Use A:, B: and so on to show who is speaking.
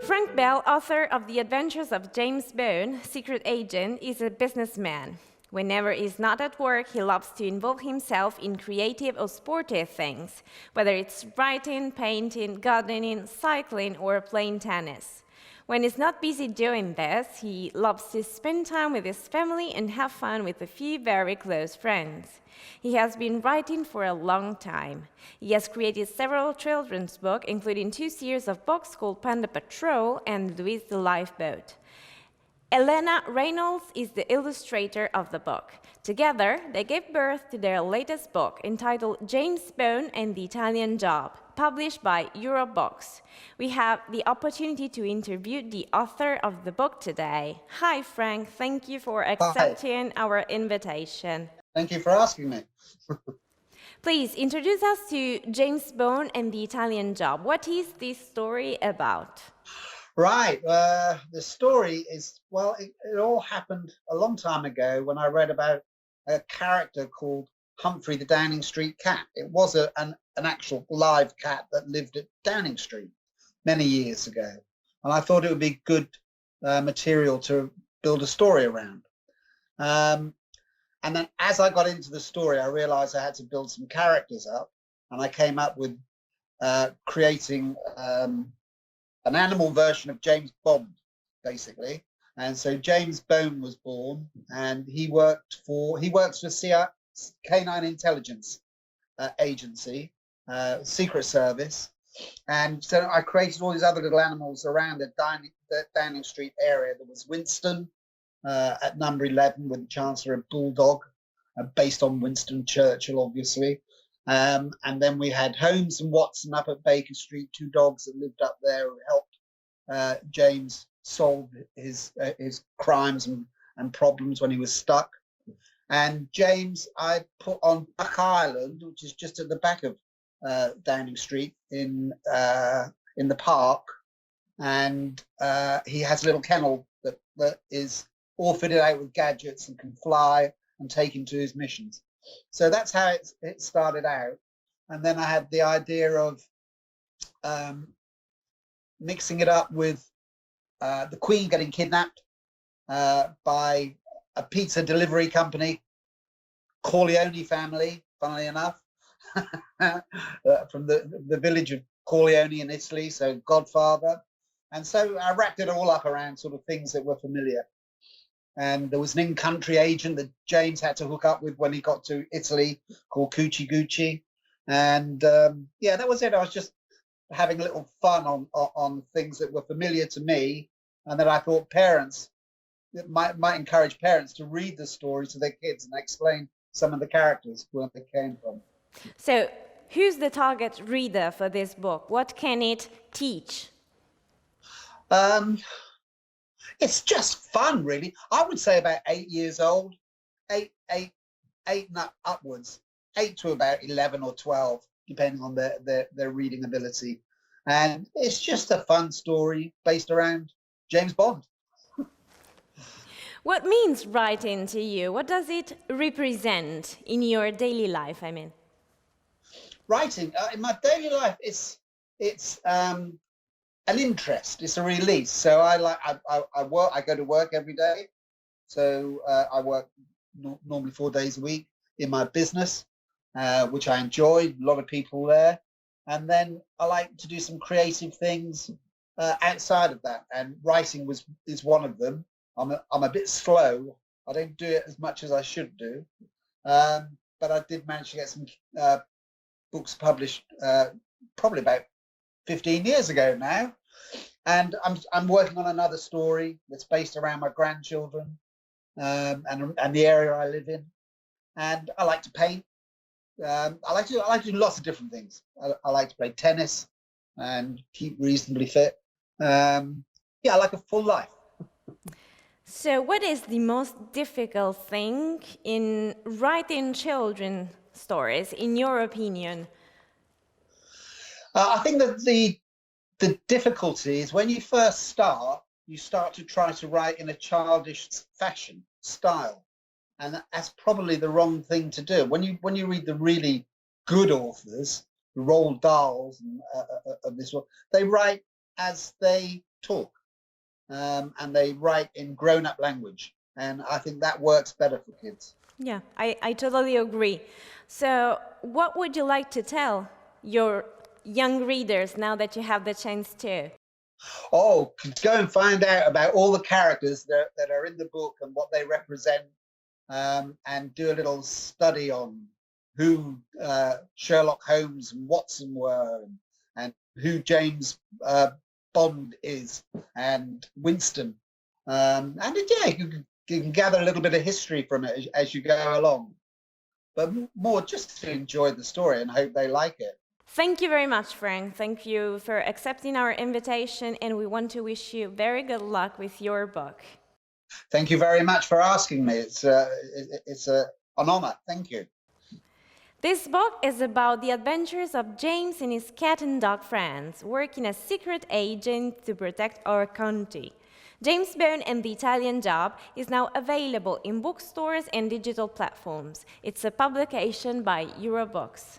A: Frank Bell, author of The Adventures of James Bone, Secret Agent, is a businessman. Whenever he's not at work, he loves to involve himself in creative or sportive things, whether it's writing, painting, gardening, cycling, or playing tennis. When he's not busy doing this, he loves to spend time with his family and have fun with a few very close friends. He has been writing for a long time. He has created several children's books, including 2 series of books called Panda Patrol and Louise the Lifeboat. Elena Reynolds is the illustrator of the book. Together, they gave birth to their latest book, entitled James Bone and the Italian Job, published by Eurobooks. We have the opportunity to interview the author of the book today. Hi, Frank. Thank you for accepting our invitation.
B: Thank you for asking me.
A: Please introduce us to James Bone and the Italian Job. What is this story about?
B: Right. The story is, well, it all happened a long time ago when I read about a character called Humphrey the Downing Street Cat. It was an actual live cat that lived at Downing Street many years ago. And I thought it would be good material to build a story around. And then as I got into the story, I realized I had to build some characters up. And I came up with creating an animal version of James Bond, basically. And so James Bone was born, and he works for CIA, Canine Intelligence Agency, Secret Service. And so I created all these other little animals around the Downing Street area. There was Winston at number 11 with the Chancellor, a bulldog, based on Winston Churchill, obviously. And then we had Holmes and Watson up at Baker Street, 2 dogs that lived up there who helped James solve his crimes and problems when he was stuck. And James, I put on Buck Island, which is just at the back of Downing Street in the park, and he has a little kennel that is all fitted out with gadgets and can fly and take him to his missions. So that's how it started out. And then I had the idea of mixing it up with the Queen getting kidnapped by a pizza delivery company, Corleone family, funnily enough, from the village of Corleone in Italy, so Godfather. And so I wrapped it all up around sort of things that were familiar. And there was an in-country agent that James had to hook up with when he got to Italy called Cucci Gucci. And yeah, that was it. I was just having a little fun on things that were familiar to me, and that I thought parents might encourage parents to read the story to their kids and explain some of the characters, where they came from.
A: So who's the target reader for this book? What can it teach?
B: It's just fun, really. I would say about 8 years old, eight and upwards, 8 to about 11 or 12, depending on their reading ability. And it's just a fun story based around James Bond.
A: What means writing to you? What does it represent in your daily life, I mean?
B: Writing, in my daily life, it's an interest. It's a release. So I go to work every day. So I work normally 4 days a week in my business, which I enjoy. A lot of people there. And then I like to do some creative things outside of that. And writing is one of them. I'm a bit slow. I don't do it as much as I should do. But I did manage to get some books published probably about 15 years ago now, and I'm working on another story that's based around my grandchildren and the area I live in. And I like to paint. I like to do lots of different things. I like to play tennis and keep reasonably fit. Yeah, I like a full life.
A: So what is the most difficult thing in writing children's stories, in your opinion?
B: I think that the difficulty is when you first start, you start to try to write in a childish fashion, style. And that's probably the wrong thing to do. When you read the really good authors, the Roald Dahls and of this one, they write as they talk, and they write in grown-up language. And I think that works better for kids.
A: Yeah, I totally agree. So, what would you like to tell your young readers now that you have the chance to?
B: Oh, go and find out about all the characters that are in the book and what they represent, and do a little study on who Sherlock Holmes and Watson were, and who James Bond is, and Winston. And yeah, you can gather a little bit of history from it as you go along. But more just to enjoy the story and hope they like it.
A: Thank you very much, Frank. Thank you for accepting our invitation, and we want to wish you very good luck with your book.
B: Thank you very much for asking me. It's an honor. Thank you.
A: This book is about the adventures of James and his cat and dog friends, working as secret agents to protect our country. James Bond and the Italian Job is now available in bookstores and digital platforms. It's a publication by Eurobooks.